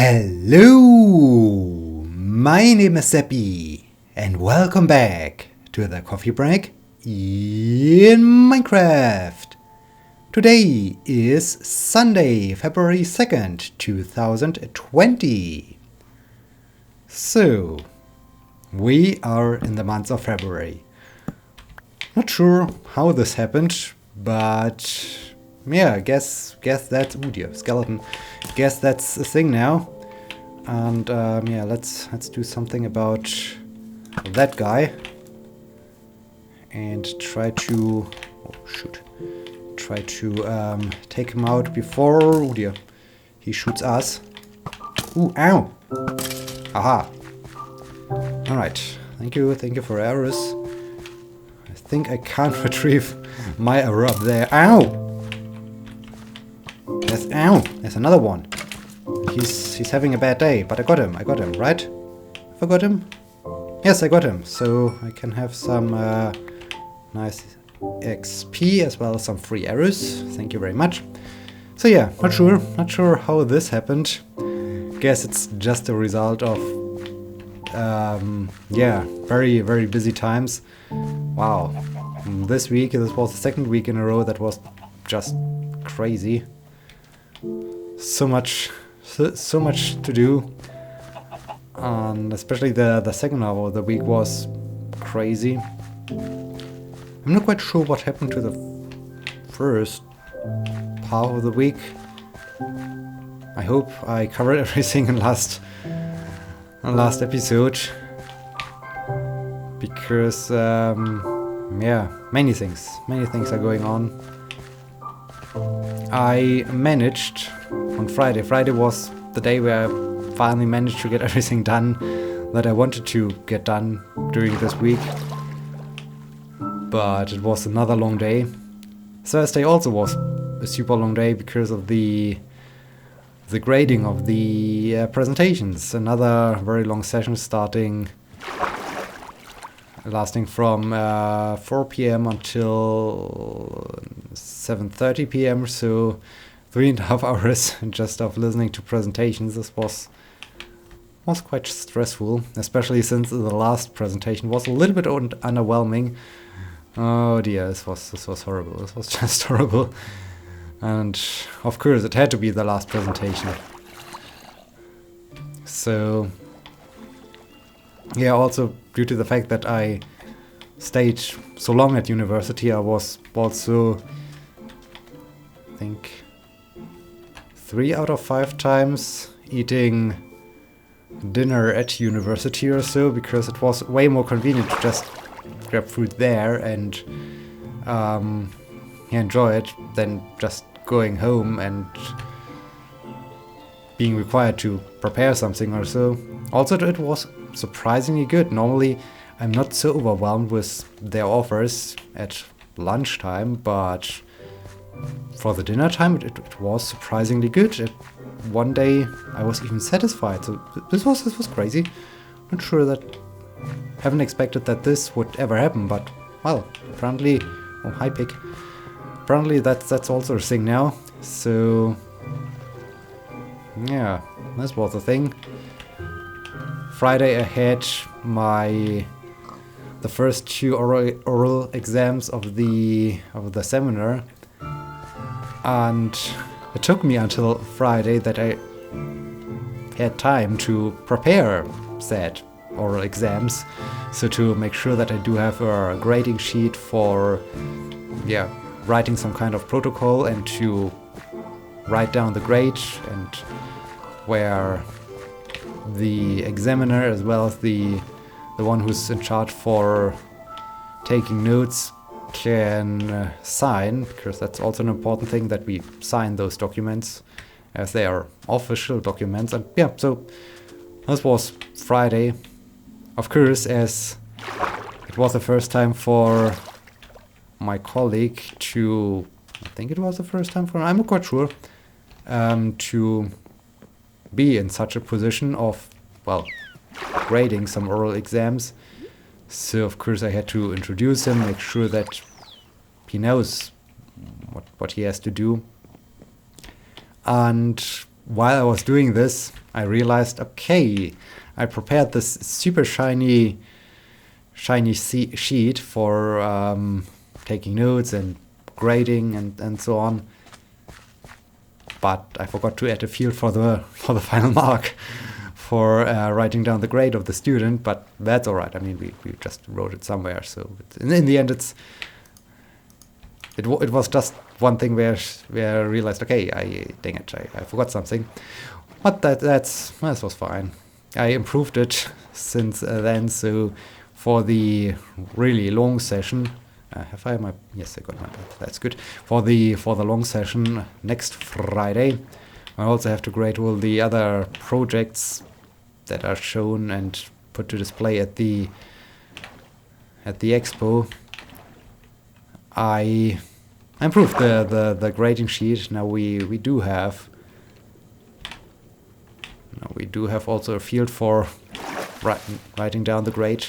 Hello, my name is Sebbi, and welcome back to the coffee break in Minecraft. Today is Sunday, February 2nd, 2020. So, we are in the month of February. Not sure how this happened, but yeah, guess that's skeleton. Guess that's a thing now. And yeah, let's do something about that guy and try to take him out before he shoots us. Ooh, ow! Aha! All right, thank you for arrows. I think I can't retrieve my arrow up there. Ow! There's another one. He's having a bad day, but I got him, right? Have I got him? Yes, I got him. So I can have some nice XP as well as some free arrows. Thank you very much. So yeah, not sure how this happened. Guess it's just a result of yeah, very, very busy times. Wow. This was the second week in a row that was just crazy. So much to do, and especially the second half of the week was crazy. I'm not quite sure what happened to the first half of the week. I hope I covered everything in last episode, because yeah, many things are going on. I managed on Friday. Friday was the day where I finally managed to get everything done that I wanted to get done during this week. But it was another long day. Thursday also was a super long day because of the grading of the presentations. Another very long session lasting from 4 p.m. until 7:30 p.m. So 3.5 hours just of listening to presentations. This was quite stressful, especially since the last presentation was a little bit underwhelming. Oh dear, this was horrible. This was just horrible. And of course it had to be the last presentation. So yeah, also due to the fact that I stayed so long at university, I was also, I think, 3 out of 5 times eating dinner at university or so, because it was way more convenient to just grab food there and enjoy it than just going home and being required to prepare something or so. Also, it was surprisingly good. Normally, I'm not so overwhelmed with their offers at lunchtime, but for the dinner time, it was surprisingly good. One day, I was even satisfied. So this was crazy. Not sure haven't expected that this would ever happen, but well, apparently, oh hi pig. Apparently that's also a thing now. So yeah, this was the thing. Friday I had the first 2 oral exams of the seminar, and it took me until Friday that I had time to prepare said oral exams, so to make sure that I do have a grading sheet for writing some kind of protocol and to write down the grade, and where the examiner as well as the one who's in charge for taking notes can sign, because that's also an important thing that we sign those documents as they are official documents. And yeah, so this was Friday. Of course, as it was the first time for my colleague to, I think it was the first time for, I'm not quite sure, to be in such a position of, well, grading some oral exams. So of course I had to introduce him, make sure that he knows what he has to do. And while I was doing this, I realized, okay, I prepared this super shiny sheet for taking notes and grading and so on. But I forgot to add a field for the final mark for writing down the grade of the student. But that's all right. I mean, we just wrote it somewhere. So in the end, it was just one thing where I realized, okay, dang it, I forgot something. But that was fine. I improved it since then. So for the really long session. Have I my? Yes, I got my bed. That's good. For the long session next Friday, I also have to grade all the other projects that are shown and put to display at the expo. I improved the grading sheet. Now we do have also a field for writing down the grade.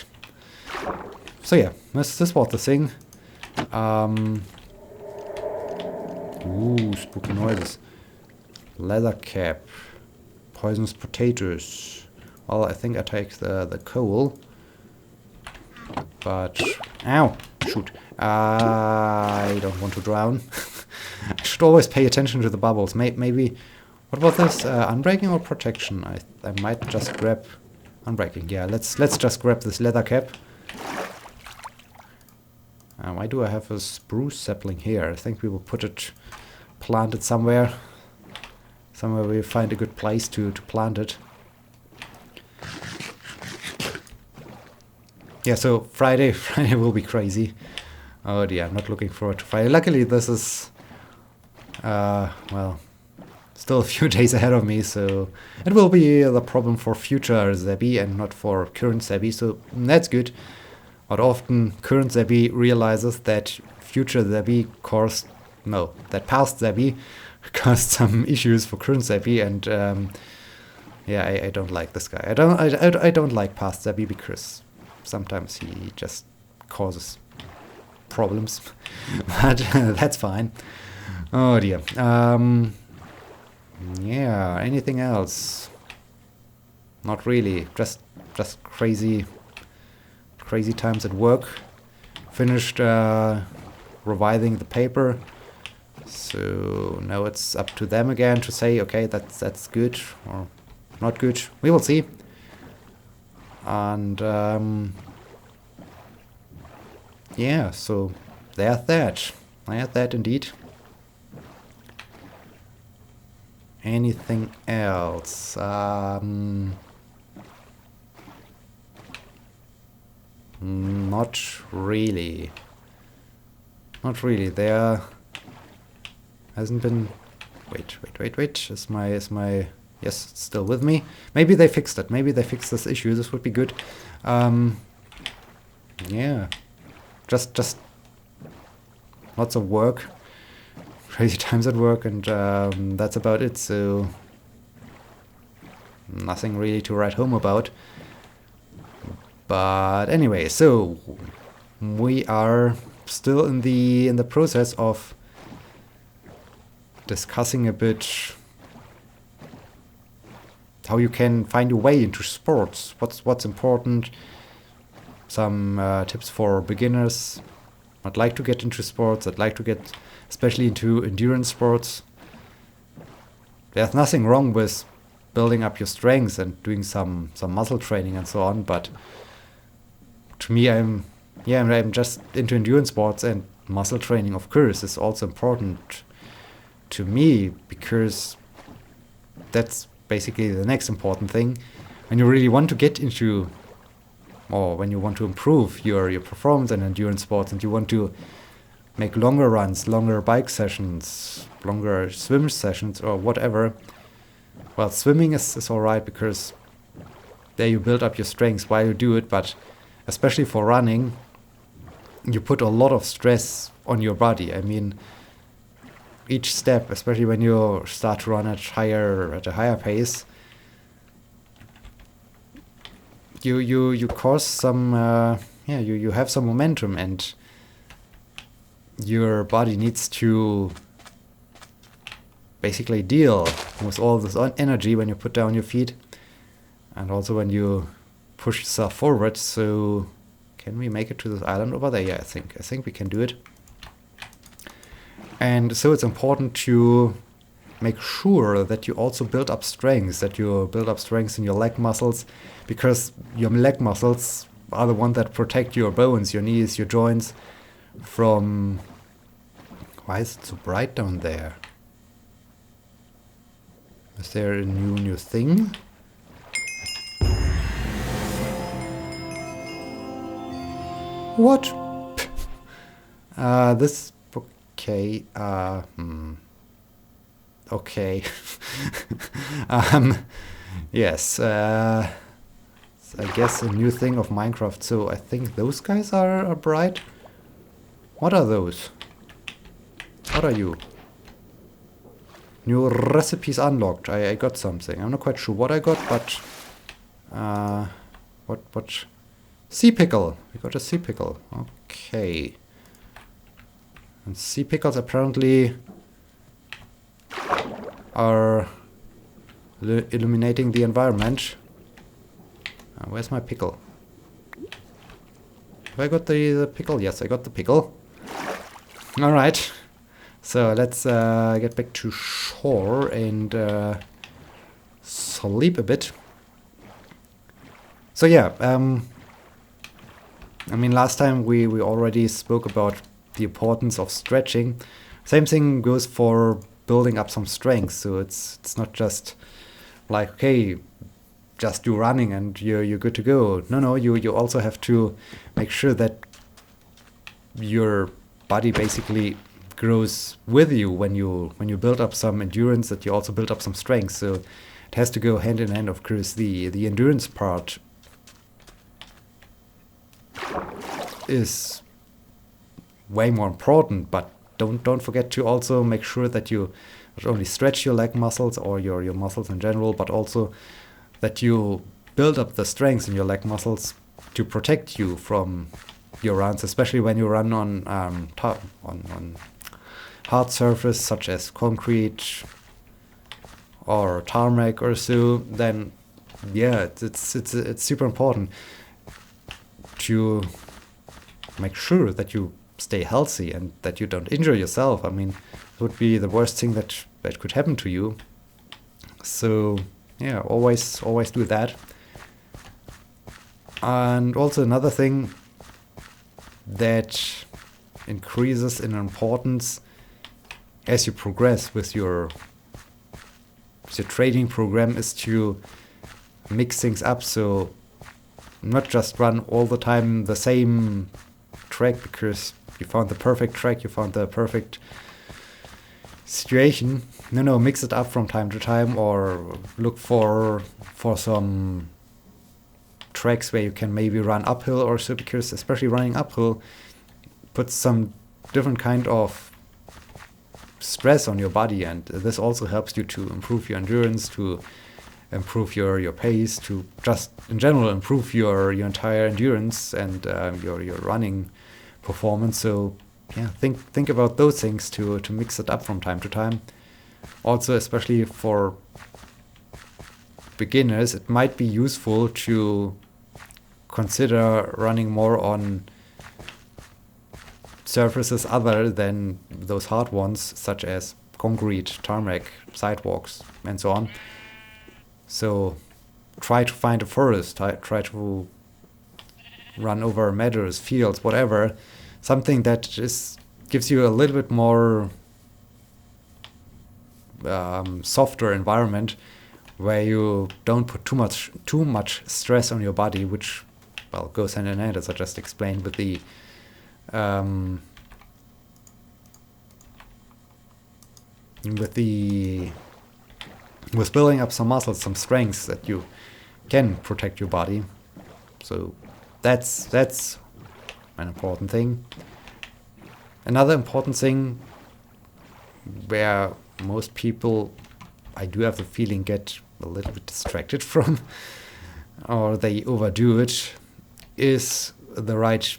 So yeah, this was the thing. Ooh, spooky noises. Leather cap. Poisonous potatoes. Well, I think I take the coal. But, ow, shoot. I don't want to drown. I should always pay attention to the bubbles. Maybe, what was this? Unbreaking or protection? I might just grab unbreaking. Yeah, let's just grab this leather cap. Why do I have a spruce sapling here? I think we will plant it somewhere. Somewhere we find a good place to plant it. Yeah, so Friday will be crazy. Oh dear, I'm not looking forward to Friday. Luckily this is, well, still a few days ahead of me, so it will be the problem for future Sebbi and not for current Sebbi, so that's good. But often current Sebbi realizes that future Sebbi that past Sebbi caused some issues for current Sebbi, and yeah, I don't like this guy. I don't like past Sebbi because sometimes he just causes problems, but that's fine. Oh dear. Yeah. Anything else? Not really. Just crazy times at work. Finished revising the paper, so now it's up to them again to say, okay, that's good or not good. We will see. And yeah, so there's that. I had that indeed. Anything else? Not really. Not really. There hasn't been. Wait. Is my yes, it's still with me? Maybe they fixed it. Maybe they fixed this issue. This would be good. Yeah. Just lots of work. Crazy times at work, and that's about it. So nothing really to write home about. But anyway, so we are still in the process of discussing a bit how you can find your way into sports. What's important? Some tips for beginners. I'd like to get into sports. I'd like to get especially into endurance sports. There's nothing wrong with building up your strengths and doing some muscle training and so on, but to me, I'm just into endurance sports, and muscle training, of course, is also important to me, because that's basically the next important thing. When you really want to get into, or when you want to improve your performance in endurance sports, and you want to make longer runs, longer bike sessions, longer swim sessions, or whatever, well, swimming is alright, because there you build up your strengths while you do it, but especially for running, you put a lot of stress on your body. I mean, each step, especially when you start to run at a higher pace, you cause some you have some momentum, and your body needs to basically deal with all this energy when you put down your feet, and also when you push yourself forward. So can we make it to this island over there? Yeah, I think we can do it. And so it's important to make sure that you also build up strength, in your leg muscles, because your leg muscles are the ones that protect your bones, your knees, your joints from... Why is it so bright down there? Is there a new thing? What? This... Okay, okay. Yes, I guess a new thing of Minecraft, so I think those guys are bright. What are those? What are you? New recipes unlocked. I got something. I'm not quite sure what I got, but... What? Sea pickle. We got a sea pickle. Okay. And sea pickles apparently are illuminating the environment. Where's my pickle? Have I got the pickle? Yes, I got the pickle. Alright. So let's get back to shore and sleep a bit. So yeah, I mean, last time we already spoke about the importance of stretching. Same thing goes for building up some strength. So it's not just like, okay, just do running and you're good to go. No, you also have to make sure that your body basically grows with you when you build up some endurance, that you also build up some strength. So it has to go hand in hand. Of course, the endurance part is way more important, but don't forget to also make sure that you not only stretch your leg muscles or your muscles in general, but also that you build up the strength in your leg muscles to protect you from your runs, especially when you run on hard surface such as concrete or tarmac or so. Then yeah, it's super important to make sure that you stay healthy and that you don't injure yourself. I mean, it would be the worst thing that could happen to you. So yeah, always do that. And also another thing that increases in importance as you progress with your training program is to mix things up. So not just run all the time the same track because you found the perfect track, you found the perfect situation. No, mix it up from time to time, or look for some tracks where you can maybe run uphill or so, because especially running uphill puts some different kind of stress on your body, and this also helps you to improve your endurance, to improve your pace, to just in general improve your entire endurance and your running performance. So yeah, think about those things to mix it up from time to time. Also, especially for beginners, it might be useful to consider running more on surfaces other than those hard ones, such as concrete, tarmac, sidewalks, and so on. So try to find a forest, try to run over meadows, fields, whatever, something that just gives you a little bit more softer environment, where you don't put too much stress on your body, which, well, goes hand in hand, as I just explained, with the with building up some muscles, some strengths that you can protect your body. So that's an important thing. Another important thing where most people, I do have the feeling, get a little bit distracted from, or they overdo it, is the right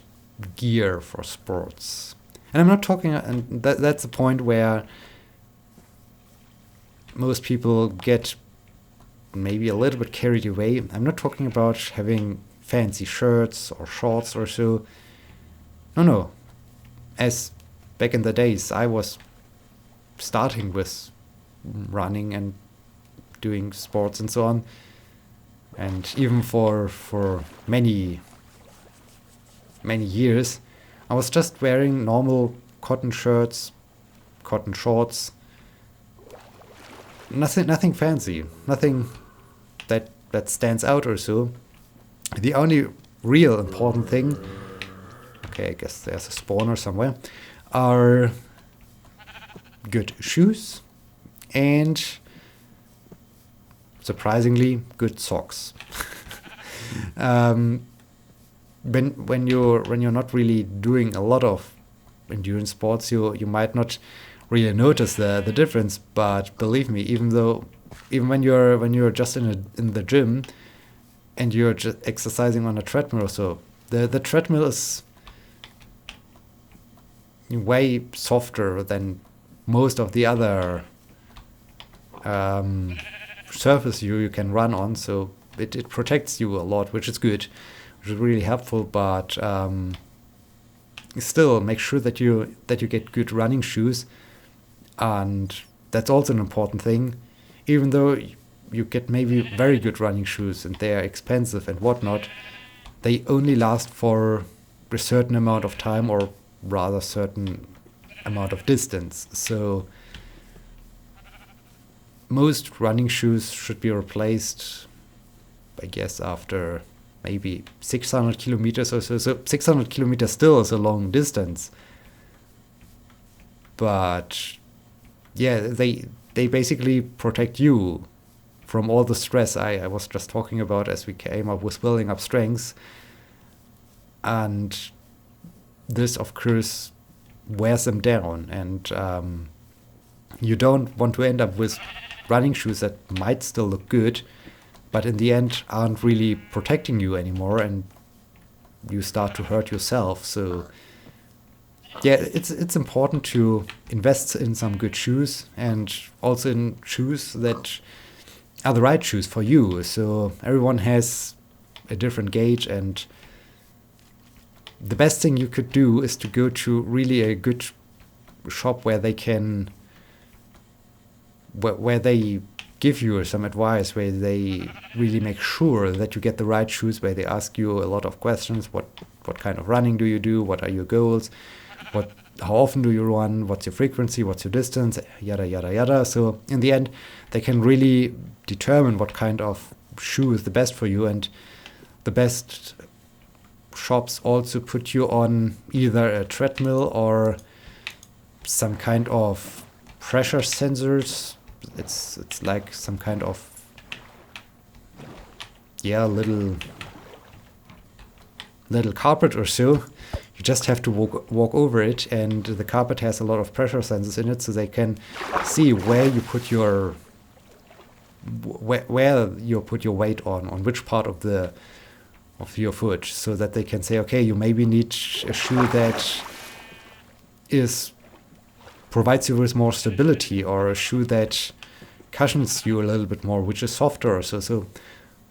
gear for sports. And I'm not talking, and that's the point where most people get maybe a little bit carried away. I'm not talking about having fancy shirts or shorts or so. No. As back in the days, I was starting with running and doing sports and so on. And even for many years, I was just wearing normal cotton shirts, cotton shorts. Nothing fancy, nothing that stands out or so. The only real important thing, okay, I guess there's a spawner somewhere, are good shoes and surprisingly good socks. When you're not really doing a lot of endurance sports, you might not really notice the difference. But believe me, even when you're just in the gym and you're just exercising on a treadmill or so, the treadmill is way softer than most of the other surface you can run on, so it protects you a lot, which is good, which is really helpful. But still, make sure that you get good running shoes, and that's also an important thing. Even though you get maybe very good running shoes and they are expensive and whatnot, they only last for a certain amount of time, or rather certain amount of distance. So most running shoes should be replaced, I guess, after maybe 600 kilometers or so. So 600 kilometers still is a long distance. But yeah, they basically protect you from all the stress I was just talking about as we came up with building up strengths. And this, of course, wears them down. And you don't want to end up with running shoes that might still look good, but in the end aren't really protecting you anymore, and you start to hurt yourself. So yeah, it's important to invest in some good shoes, and also in shoes that are the right shoes for you. So everyone has a different gauge, and the best thing you could do is to go to really a good shop where they give you some advice, where they really make sure that you get the right shoes, where they ask you a lot of questions. What kind of running do you do? What are your goals? How often do you run? What's your frequency? What's your distance? Yada, yada, yada. So in the end, they can really determine what kind of shoe is the best for you. And the best shops also put you on either a treadmill or some kind of pressure sensors. It's like some kind of little carpet or so. You just have to walk over it, and the carpet has a lot of pressure sensors in it, so they can see where you put your weight on which part of your foot, so that they can say, okay, you maybe need a shoe that provides you with more stability, or a shoe that cushions you a little bit more, which is softer. So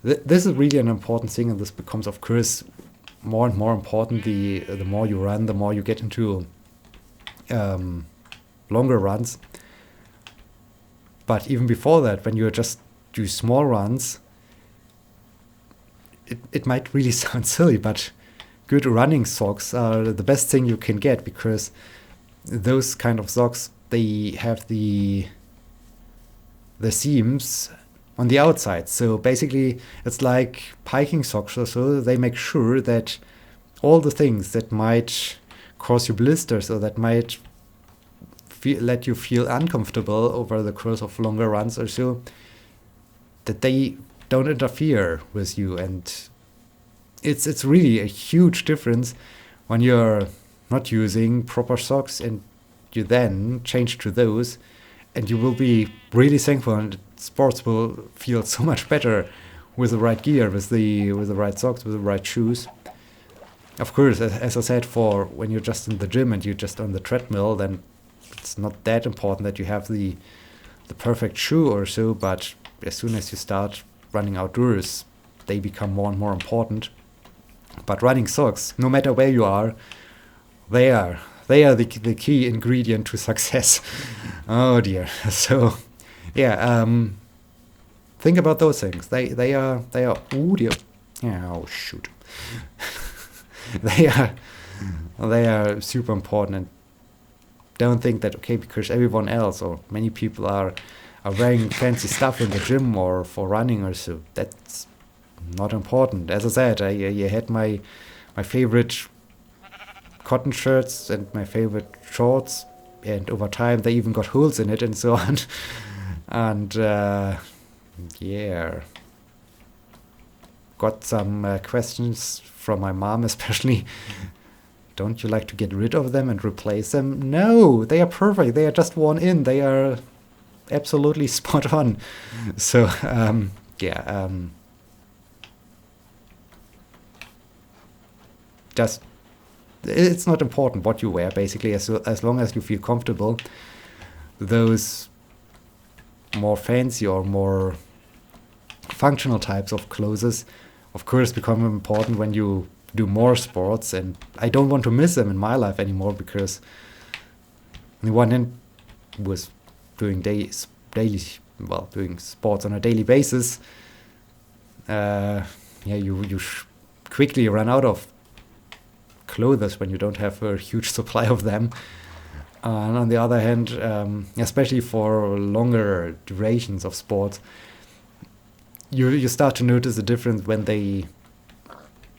this is really an important thing, and this becomes, of course, more and more important the more you run, the more you get into longer runs. But even before that, when you just do small runs, it might really sound silly, but good running socks are the best thing you can get, because those kind of socks, they have the seams on the outside. So basically, it's like hiking socks or so. They make sure that all the things that might cause you blisters, or that might let you feel uncomfortable over the course of longer runs or so, that they don't interfere with you. And it's really a huge difference when you're not using proper socks and you then change to those, and you will be really thankful, and sports will feel so much better with the right gear, with the right socks, with the right shoes. Of course, as I said, for when you're just in the gym and you're just on the treadmill, then it's not that important that you have the the perfect shoe or so, but as soon as you start running outdoors, they become more and more important. But running socks, no matter where you are, they are the key ingredient to success. Oh dear. So yeah, think about those things. They are oh dear. Oh shoot. they are super important, and don't think that because everyone else or many people are wearing fancy stuff in the gym or for running or so, that's not important. As I said, I had my favorite cotton shirts and my favorite shorts, and over time they even got holes in it and so on. And yeah, got some questions from my mom especially. Don't you like to get rid of them and replace them? No, they are perfect. They are just worn in. They are absolutely spot on. So yeah, just it's not important what you wear, basically, as long as you feel comfortable. Those more fancy or more functional types of clothes, of course, become important when you do more sports, and I don't want to miss them in my life anymore, because on the one hand was doing doing sports on a daily basis. You quickly run out of clothes when you don't have a huge supply of them. And on the other hand, especially for longer durations of sports, you start to notice the difference when they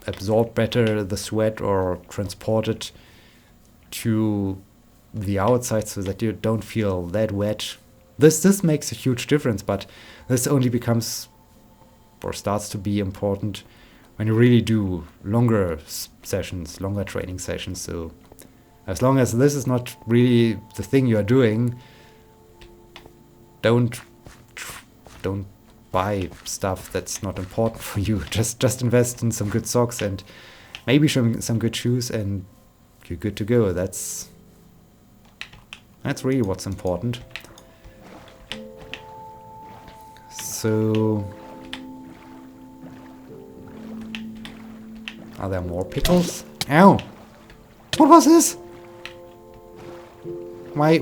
absorb better the sweat or transport it to the outside so that you don't feel that wet. This makes a huge difference, but this only becomes or starts to be important when you really do longer sessions, longer training sessions. So as long as this is not really the thing you are doing, don't buy stuff that's not important for you. Just invest in some good socks and maybe some good shoes, and you're good to go. That's really what's important. So, are there more pickles? Ow! What was this? Why?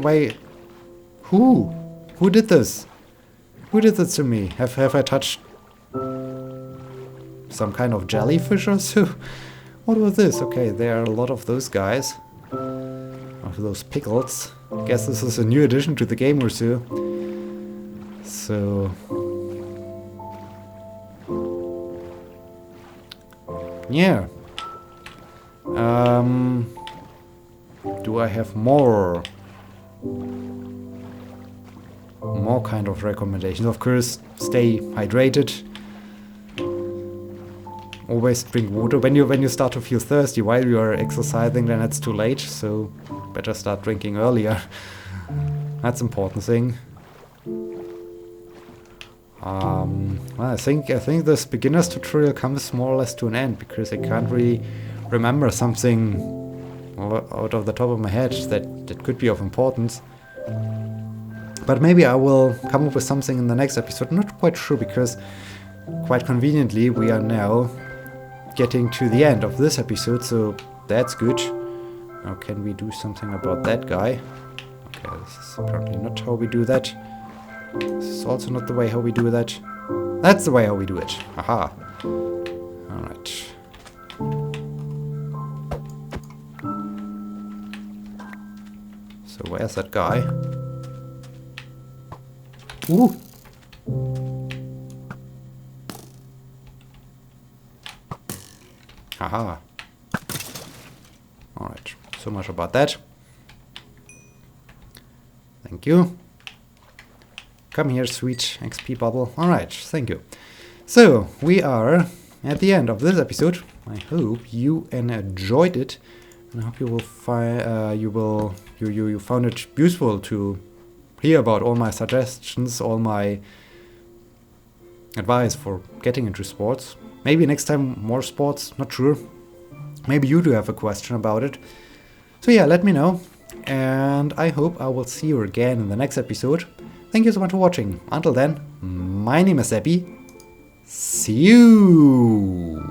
Who did this? Who did this to me? Have I touched some kind of jellyfish or so? What was this? Okay, there are a lot of those guys. Of those pickles. I guess this is a new addition to the game or so. So... yeah. Do I have more kind of recommendations? Of course, stay hydrated. Always drink water. When you start to feel thirsty while you are exercising, then it's too late. So better start drinking earlier. That's an important thing. Well, I think this beginner's tutorial comes more or less to an end, because I can't really remember something out of the top of my head that could be of importance. But maybe I will come up with something in the next episode. I'm not quite sure, because quite conveniently we are now getting to the end of this episode, so that's good. Now can we do something about that guy? Okay, this is apparently not how we do that. This is also not the way how we do that. That's the way how we do it. Aha. Alright. So where's that guy? Ooh! Aha. Alright, so much about that. Thank you. Come here, sweet XP bubble. Alright, thank you. So, we are at the end of this episode. I hope you enjoyed it, and I hope you will find you found it useful to hear about all my suggestions, all my advice for getting into sports. Maybe next time more sports, not sure. Maybe you do have a question about it. So yeah, let me know. And I hope I will see you again in the next episode. thank you so much for watching. Until then, my name is Sebbi. See you!